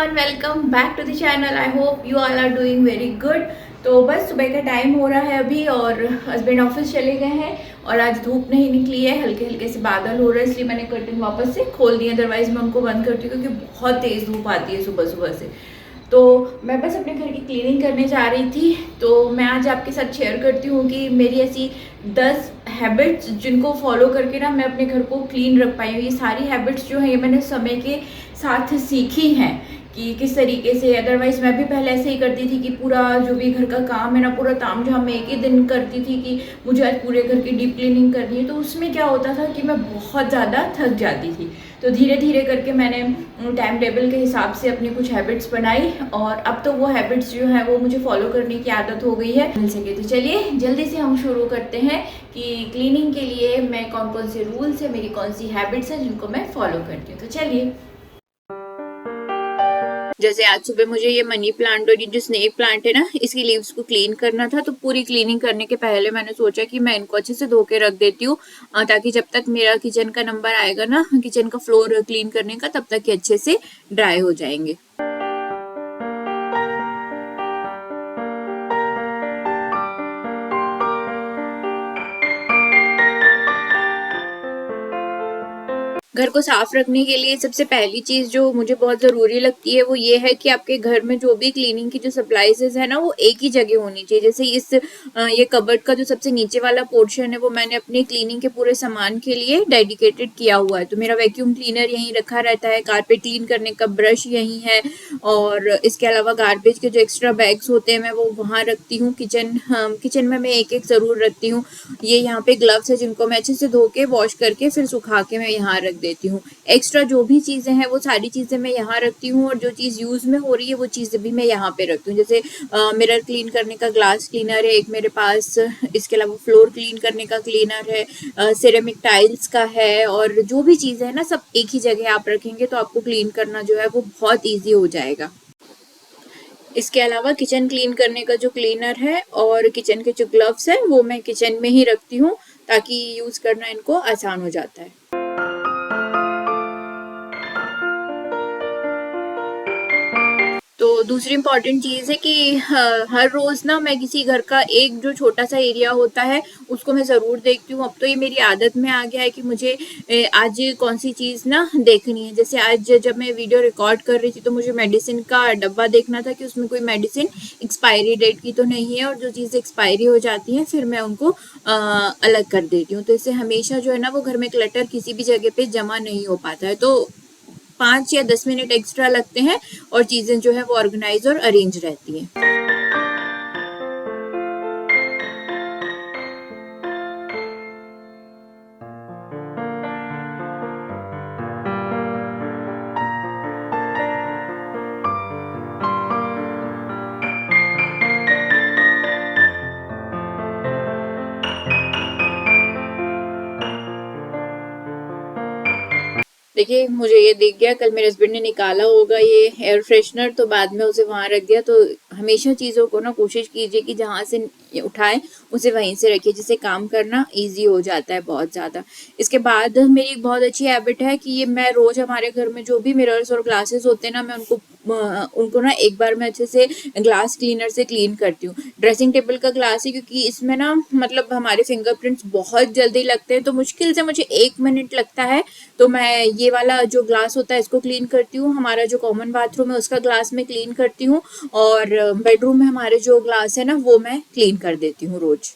Everyone, welcome back to the channel. I hope you all are doing very good. तो बस सुबह का time हो रहा है अभी और हस्बैंड ऑफिस चले गए हैं और आज धूप नहीं निकली है, हल्के हल्के से बादल हो रहे हैं, इसलिए मैंने कर्टन वापस से खोल दिए। अदरवाइज मैं उनको बंद करती हूँ क्योंकि बहुत तेज़ धूप आती है सुबह सुबह से। तो मैं बस अपने घर की क्लीनिंग करने जा रही थी। तो मैं आज आपके साथ शेयर करती हूँ कि मेरी ऐसी 10 हैबिट्स जिनको फॉलो करके ना मैं अपने घर को क्लीन रख पाई हूँ। ये सारी हैबिट्स जो है ये मैंने समय के साथ सीखी हैं कि किस तरीके से। अदरवाइज मैं भी पहले ऐसे ही करती थी कि पूरा जो भी घर का काम है ना, पूरा तामझाम मैं एक ही दिन करती थी कि मुझे आज पूरे घर की डीप क्लीनिंग करनी है। तो उसमें क्या होता था कि मैं बहुत ज़्यादा थक जाती थी। तो धीरे धीरे करके मैंने टाइम टेबल के हिसाब से अपनी कुछ हैबिट्स बनाई और अब तो वो हैबिट्स जो है वो मुझे फॉलो करने की आदत हो गई है मिल सके। तो चलिए जल्दी से हम शुरू करते हैं कि क्लीनिंग के लिए मैं कौन कौन से रूल्स है, मेरी कौन सी हैबिट्स हैं जिनको मैं फॉलो करती हूँ। तो चलिए, जैसे आज सुबह मुझे ये मनी प्लांट और ये जो स्नेक प्लांट है ना, इसकी लीव्स को क्लीन करना था। तो पूरी क्लीनिंग करने के पहले मैंने सोचा कि मैं इनको अच्छे से धो के रख देती हूँ ताकि जब तक मेरा किचन का नंबर आएगा ना, किचन का फ्लोर क्लीन करने का, तब तक ये अच्छे से ड्राई हो जाएंगे। घर को साफ रखने के लिए सबसे पहली चीज जो मुझे बहुत जरूरी लगती है वो ये है कि आपके घर में जो भी क्लीनिंग की जो सप्लाईज है ना, वो एक ही जगह होनी चाहिए। जैसे ये कबर्ड का जो सबसे नीचे वाला पोर्शन है वो मैंने अपनी क्लीनिंग के पूरे सामान के लिए डेडिकेटेड किया हुआ है। तो मेरा वैक्यूम क्लीनर यहीं रखा रहता है, कारपेट क्लीन करने का ब्रश यहीं है और इसके अलावा गार्बेज के जो एक्स्ट्रा बैग्स होते हैं मैं वो वहाँ रखती हूँ। किचन में मैं एक एक जरूर रखती हूँ। ये यहाँ पे ग्लव्स है जिनको मैं अच्छे से धो के वॉश करके फिर सुखा के मैं यहाँ रख देती हूँ। एक्स्ट्रा जो भी चीजें हैं वो सारी चीजें मैं यहाँ रखती हूँ और जो चीज यूज में हो रही है वो चीजें भी मैं यहाँ पे रखती हूँ। जैसे मिरर क्लीन करने का ग्लास क्लीनर है एक मेरे पास, इसके अलावा फ्लोर क्लीन करने का क्लीनर है, सिरेमिक टाइल्स का है, और जो भी चीजें है ना सब एक ही जगह आप रखेंगे तो आपको क्लीन करना जो है वो बहुत ईजी हो जाएगा। इसके अलावा किचन क्लीन करने का जो क्लीनर है और किचन के जो ग्लव्स है वो मैं किचन में ही रखती हूँ ताकि यूज करना इनको आसान हो जाता है। तो दूसरी इम्पॉर्टेंट चीज़ है कि हर रोज़ ना मैं किसी घर का एक जो छोटा सा एरिया होता है उसको मैं ज़रूर देखती हूँ। अब तो ये मेरी आदत में आ गया है कि मुझे आज कौन सी चीज़ ना देखनी है। जैसे आज जब मैं वीडियो रिकॉर्ड कर रही थी तो मुझे मेडिसिन का डब्बा देखना था कि उसमें कोई मेडिसिन एक्सपायरी डेट की तो नहीं है, और जो चीज़ें एक्सपायरी हो जाती हैं फिर मैं उनको अलग कर देती हूँ। तो इससे हमेशा जो है ना वो घर में क्लटर किसी भी जगह पे जमा नहीं हो पाता है। तो 5 या 10 मिनट एक्स्ट्रा लगते हैं और चीजें जो है वो ऑर्गेनाइज और अरेंज रहती हैं। देखिए मुझे ये दिख गया, कल मेरे हस्बैंड ने निकाला होगा ये एयर फ्रेशनर, तो बाद में उसे वहां रख दिया। तो हमेशा चीज़ों को ना कोशिश कीजिए कि जहाँ से उठाएं उसे वहीं से रखिए, जिससे काम करना इजी हो जाता है बहुत ज़्यादा। इसके बाद मेरी एक बहुत अच्छी हैबिट है कि ये मैं रोज़ हमारे घर में जो भी मिरर्स और ग्लासेस होते हैं ना, मैं उनको ना एक बार मैं अच्छे से ग्लास क्लीनर से क्लीन करती हूँ। ड्रेसिंग टेबल का ग्लास है क्योंकि इसमें ना मतलब हमारे फिंगरप्रिंट्स बहुत जल्दी लगते हैं, तो मुश्किल से मुझे 1 मिनट लगता है। तो मैं ये वाला जो ग्लास होता है इसको क्लीन करती हूँ। हमारा जो कॉमन बाथरूम है उसका ग्लास मैं क्लीन करती हूँ और बेडरूम में हमारे जो ग्लास है ना वो मैं क्लीन कर देती हूँ रोज।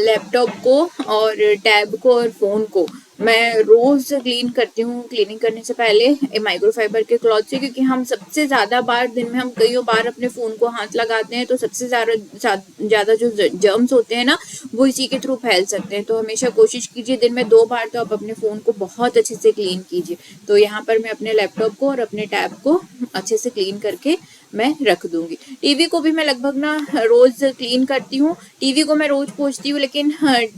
लैपटॉप को और टैब को और फोन को मैं रोज क्लीन करती हूँ। क्लीनिंग करने से पहले माइक्रोफाइबर के क्लॉथ से, क्योंकि हम सबसे ज्यादा बार दिन में हम कईयों बार अपने फोन को हाथ लगाते हैं, तो सबसे ज्यादा जो जर्म्स होते हैं ना वो इसी के थ्रू फैल सकते हैं। तो हमेशा कोशिश कीजिए दिन में 2 बार तो आप अपने फोन को बहुत अच्छे से क्लीन कीजिए। तो यहाँ पर मैं अपने लैपटॉप को और अपने टैब को अच्छे से क्लीन करके मैं रख दूंगी। टीवी को भी मैं लगभग ना रोज क्लीन करती हूँ। टीवी को मैं रोज पोंछती हूँ, लेकिन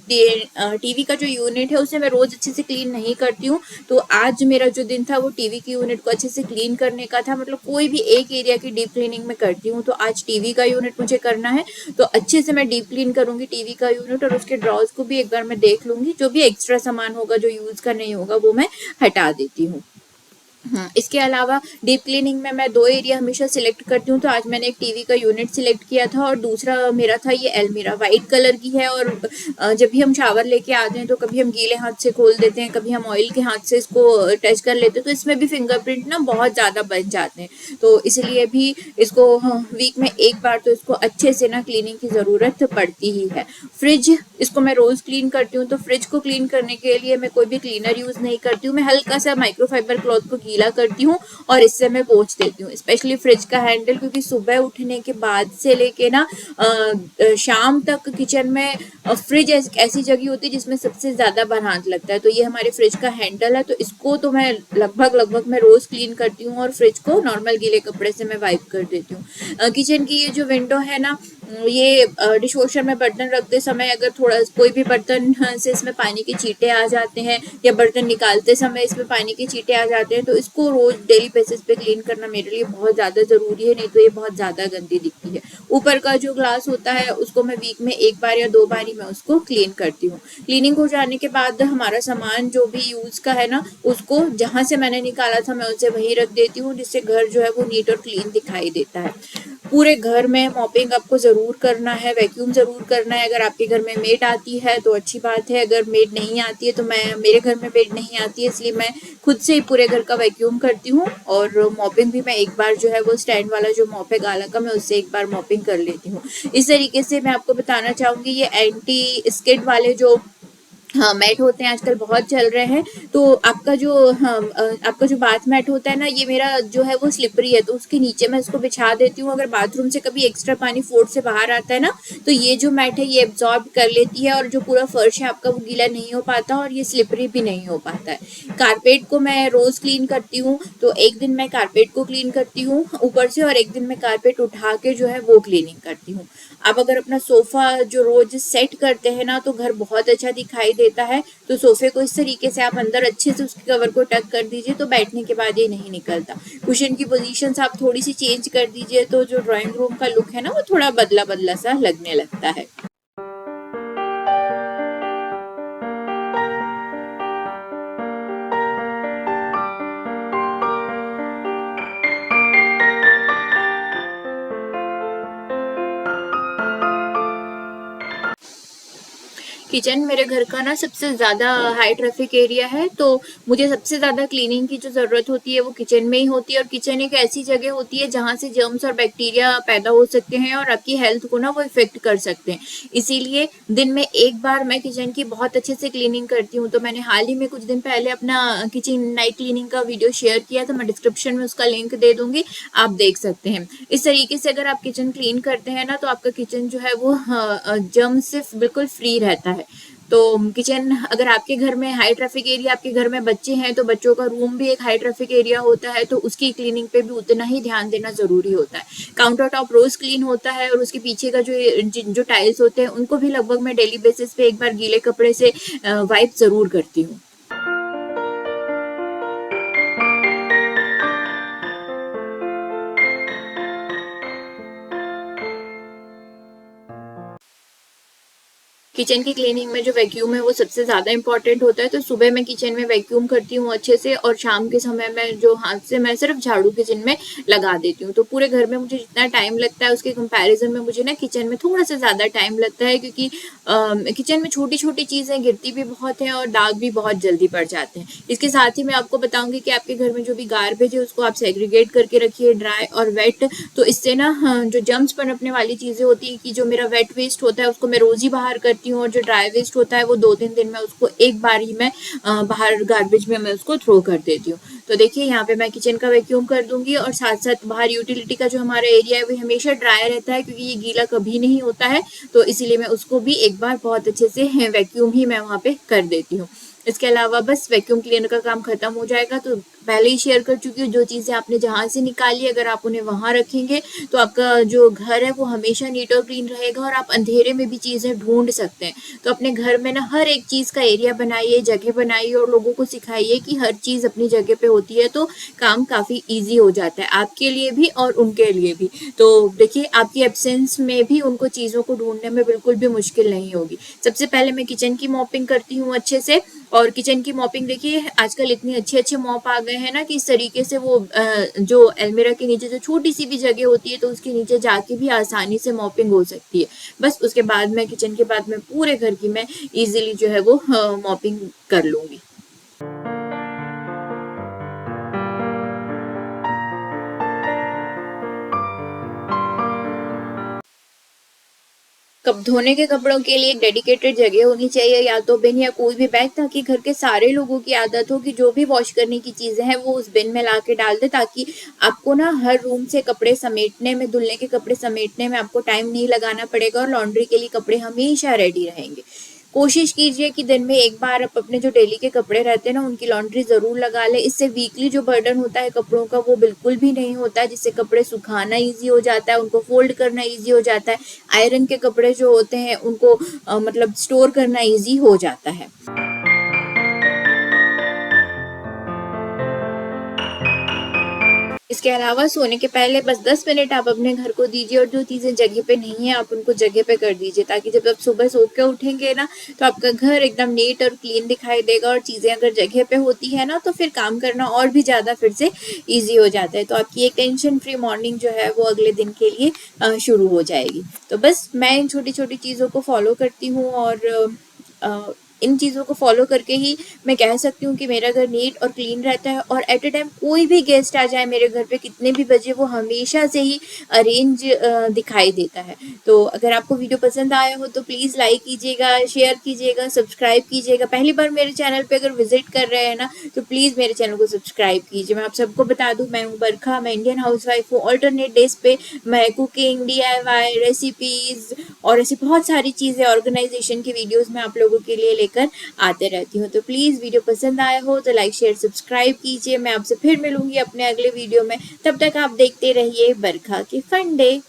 टीवी का जो यूनिट है उसे मैं रोज अच्छे से क्लीन नहीं करती हूँ। तो आज मेरा जो दिन था वो टीवी की यूनिट को अच्छे से क्लीन करने का था। मतलब कोई भी एक एरिया की डीप क्लीनिंग में करती हूँ, तो आज टीवी का यूनिट मुझे करना है। तो अच्छे से मैं डीप क्लीन करूंगी टीवी का यूनिट, और उसके ड्रॉर्स को भी एक बार मैं देख लूंगी। जो भी एक्स्ट्रा सामान होगा जो यूज का नहीं होगा वो मैं हटा देती हूँ। इसके अलावा डीप क्लीनिंग में मैं 2 एरिया हमेशा सिलेक्ट करती हूँ। तो आज मैंने एक टीवी का यूनिट सिलेक्ट किया था, और दूसरा मेरा था ये अलमीरा, वाइट कलर की है। और जब भी हम शावर लेके आते हैं तो कभी हम गीले हाथ से खोल देते हैं, कभी हम ऑयल के हाथ से इसको टच कर लेते हैं, तो इसमें भी फिंगरप्रिंट ना बहुत ज़्यादा बच जाते हैं। तो इसलिए भी इसको वीक में एक बार तो इसको अच्छे से ना क्लीनिंग की ज़रूरत पड़ती ही है। फ्रिज, इसको मैं रोज़ क्लीन करती हूँ। तो फ्रिज को क्लीन करने के लिए मैं कोई भी क्लीनर यूज़ नहीं करती हूँ। मैं हल्का सा माइक्रोफाइबर क्लॉथ को गीला करती हूँ और इससे मैं पोंछ देती हूँ, स्पेशली फ्रिज का हैंडल, क्योंकि सुबह उठने के बाद से लेके ना शाम तक किचन में फ्रिज ऐसी जगह होती है जिसमें सबसे ज़्यादा बरहात लगता है। तो ये हमारे फ्रिज का हैंडल है, तो इसको तो मैं लगभग मैं रोज़ क्लीन करती हूँ, और फ्रिज को नॉर्मल गीले कपड़े से मैं वाइप कर देती हूँ। किचन की ये जो विंडो है ना, ये डिश वॉशर में बर्तन रखते समय अगर थोड़ा कोई भी बर्तन से इसमें पानी के छींटे आ जाते हैं, या बर्तन निकालते समय इसमें पानी के छींटे आ जाते हैं, तो इसको रोज डेली बेसिस पे क्लीन करना मेरे लिए बहुत ज़्यादा ज़रूरी है, नहीं तो ये बहुत ज़्यादा गंदी दिखती है। ऊपर का जो ग्लास होता है उसको मैं वीक में एक बार या 2 बार ही मैं उसको क्लीन करती हूँ। क्लीनिंग हो जाने के बाद हमारा सामान जो भी यूज़ का है ना, उसको जहाँ से मैंने निकाला था मैं उसे वहीं रख देती हूँ, जिससे घर जो है वो नीट और क्लीन दिखाई देता है। पूरे घर में मॉपिंग आपको ज़रूर करना है, वैक्यूम ज़रूर करना है। अगर आपके घर में मेड आती है तो अच्छी बात है, अगर मेड नहीं आती है तो मेरे घर में मेड नहीं आती है, इसलिए मैं खुद से ही पूरे घर का वैक्यूम करती हूँ। और मॉपिंग भी मैं एक बार जो है वो स्टैंड वाला जो मॉप है गाला का, मैं उससे एक बार मॉपिंग कर लेती हूँ। इस तरीके से मैं आपको बताना चाहूँगी, ये एंटी स्किड वाले जो मैट होते हैं आजकल बहुत चल रहे हैं। तो आपका जो बाथ मैट होता है ना, ये मेरा जो है वो स्लिपरी है, तो उसके नीचे मैं इसको बिछा देती हूँ। अगर बाथरूम से कभी एक्स्ट्रा पानी फोर्स से बाहर आता है ना, तो ये जो मैट है ये एब्जॉर्ब कर लेती है, और जो पूरा फर्श है आपका वो गीला नहीं हो पाता, और ये स्लिपरी भी नहीं हो पाता है। कारपेट को मैं रोज क्लीन करती हूँ, तो एक दिन मैं कारपेट को क्लीन करती हूँ ऊपर से, और एक दिन मैं कारपेट उठा के जो है वो क्लीनिंग करती हूँ। आप अगर अपना सोफा जो रोज सेट करते हैं ना, तो घर बहुत अच्छा दिखाई देता है। तो सोफे को इस तरीके से आप अंदर अच्छे से उसके कवर को टक कर दीजिए, तो बैठने के बाद ये नहीं निकलता। कुशन की पोजीशंस आप थोड़ी सी चेंज कर दीजिए, तो जो ड्राइंग रूम का लुक है ना वो थोड़ा बदला बदला सा लगने लगता है। किचन मेरे घर का ना सबसे ज़्यादा हाई ट्रैफिक एरिया है, तो मुझे सबसे ज़्यादा क्लीनिंग की जो ज़रूरत होती है वो किचन में ही होती है। और किचन एक ऐसी जगह होती है जहाँ से जर्म्स और बैक्टीरिया पैदा हो सकते हैं, और आपकी हेल्थ को ना वो इफेक्ट कर सकते हैं। इसीलिए दिन में एक बार मैं किचन की बहुत अच्छे से क्लीनिंग करती हूँ। तो मैंने हाल ही में कुछ दिन पहले अपना किचन नाइट क्लीनिंग का वीडियो शेयर किया था, मैं डिस्क्रिप्शन में उसका लिंक दे दूंगी, आप देख सकते हैं। इस तरीके से अगर आप किचन क्लीन करते हैं ना, तो आपका किचन जो है वो जर्म से बिल्कुल फ्री रहता है। तो किचन, अगर आपके घर में हाई ट्रैफिक एरिया, आपके घर में बच्चे हैं तो बच्चों का रूम भी एक हाई ट्रैफिक एरिया होता है, तो उसकी क्लीनिंग पे भी उतना ही ध्यान देना जरूरी होता है। काउंटर टॉप रोज क्लीन होता है, और उसके पीछे का जो टाइल्स होते हैं उनको भी लगभग मैं डेली बेसिस पे एक बार गीले कपड़े से वाइप जरूर करती हूँ। किचन की क्लीनिंग में जो वैक्यूम है वो सबसे ज़्यादा इंपॉर्टेंट होता है। तो सुबह मैं किचन में वैक्यूम करती हूँ अच्छे से, और शाम के समय में जो हाथ से मैं सिर्फ झाड़ू किचन में लगा देती हूँ। तो पूरे घर में मुझे जितना टाइम लगता है उसके कंपैरिजन में मुझे ना किचन में थोड़ा सा ज़्यादा टाइम लगता है, क्योंकि किचन में छोटी छोटी चीज़ें गिरती भी बहुत हैं और दाग भी बहुत जल्दी पड़ जाते हैं। इसके साथ ही मैं आपको बताऊंगी कि आपके घर में जो भी गार्बेज है उसको आप सेग्रीगेट करके रखिए, ड्राई और वेट। तो इससे ना जो जम्स पनपने वाली चीज़ें होती हैं, कि जो मेरा वेट वेस्ट होता है उसको मैं रोज़ ही बाहर करती हूँ, और जो ड्राई वेस्ट होता है वो 2-3 दिन में उसको एक बार ही मैं बाहर गार्बेज में मैं उसको थ्रो कर देती हूँ। तो देखिए यहाँ पे मैं किचन का वैक्यूम कर दूंगी, और साथ साथ बाहर यूटिलिटी का जो हमारा एरिया है वो हमेशा ड्राई रहता है, क्योंकि ये गीला कभी नहीं होता है। तो इसीलिए मैं उसको भी एक बार बहुत अच्छे से वैक्यूम ही मैं वहाँ पे कर देती हूँ। इसके अलावा बस वैक्यूम क्लीनर का काम खत्म हो जाएगा, तो पहले ही शेयर कर चुकी हूँ, जो चीज़ें आपने जहाँ से निकाली अगर आप उन्हें वहाँ रखेंगे तो आपका जो घर है वो हमेशा नीट और क्लीन रहेगा और आप अंधेरे में भी चीज़ें ढूंढ सकते हैं। तो अपने घर में ना हर एक चीज़ का एरिया बनाइए, जगह बनाइए और लोगों को सिखाइए कि हर चीज़ अपनी जगह पे होती है, तो काम काफ़ी ईजी हो जाता है आपके लिए भी और उनके लिए भी। तो देखिए आपकी एब्सेंस में भी उनको चीज़ों को ढूंढने में बिल्कुल भी मुश्किल नहीं होगी। सबसे पहले मैं किचन की मॉपिंग करती हूँ अच्छे से, और किचन की मॉपिंग देखिए आजकल इतनी अच्छे अच्छे मॉप आ गए हैं ना कि इस तरीके से वो जो अलमीरा के नीचे जो छोटी सी भी जगह होती है तो उसके नीचे जाके भी आसानी से मॉपिंग हो सकती है। बस उसके बाद में किचन के बाद में पूरे घर की मैं इजीली जो है वो मॉपिंग कर लूंगी। कप धोने के कपड़ों के लिए एक डेडिकेटेड जगह होनी चाहिए, या तो बिन या कोई भी बैग, ताकि घर के सारे लोगों की आदत हो कि जो भी वॉश करने की चीजें हैं वो उस बिन में ला के डाल दे, ताकि आपको ना हर रूम से कपड़े समेटने में, धुलने के कपड़े समेटने में आपको टाइम नहीं लगाना पड़ेगा और लॉन्ड्री के लिए कपड़े हमेशा रेडी रहेंगे। कोशिश कीजिए कि दिन में एक बार आप अपने जो डेली के कपड़े रहते हैं ना उनकी लॉन्ड्री ज़रूर लगा लें। इससे वीकली जो बर्डन होता है कपड़ों का वो बिल्कुल भी नहीं होता है, जिससे कपड़े सुखाना ईजी हो जाता है, उनको फोल्ड करना ईजी हो जाता है। आयरन के कपड़े जो होते हैं उनको मतलब स्टोर करना ईजी हो जाता है। इसके अलावा सोने के पहले बस 10 मिनट आप अपने घर को दीजिए और जो चीज़ें जगह पे नहीं है आप उनको जगह पे कर दीजिए, ताकि जब आप सुबह सो के उठेंगे ना तो आपका घर एकदम नीट और क्लीन दिखाई देगा, और चीज़ें अगर जगह पे होती है ना तो फिर काम करना और भी ज़्यादा फिर से ईजी हो जाता है। तो आपकी एक टेंशन फ्री मॉर्निंग जो है वो अगले दिन के लिए शुरू हो जाएगी। तो बस मैं इन छोटी छोटी चीज़ों को फॉलो करती हूँ, और इन चीज़ों को फॉलो करके ही मैं कह सकती हूँ कि मेरा घर नीट और क्लीन रहता है, और एट अ टाइम कोई भी गेस्ट आ जाए मेरे घर पे कितने भी बजे, वो हमेशा से ही अरेंज दिखाई देता है। तो अगर आपको वीडियो पसंद आया हो तो प्लीज़ लाइक कीजिएगा, शेयर कीजिएगा, सब्सक्राइब कीजिएगा। पहली बार मेरे चैनल पे अगर विजिट कर रहे हैं ना तो प्लीज़ मेरे चैनल को सब्सक्राइब कीजिए। मैं आप सबको बता दूँ, मैं हूँ बरखा, मैं इंडियन हाउसवाइफ हूँ। ऑल्टरनेट डेज पे मैं कुकिंग, DIY, रेसिपीज़ और ऐसी बहुत सारी चीज़ें, ऑर्गेनाइजेशन की वीडियोज़ मैं आप लोगों के लिए लेकर आते रहती हूँ। तो प्लीज़ वीडियो पसंद आया हो तो लाइक शेयर सब्सक्राइब कीजिए। मैं आपसे फिर मिलूंगी अपने अगले वीडियो में, तब तक आप देखते रहिए बरखा के फन डे।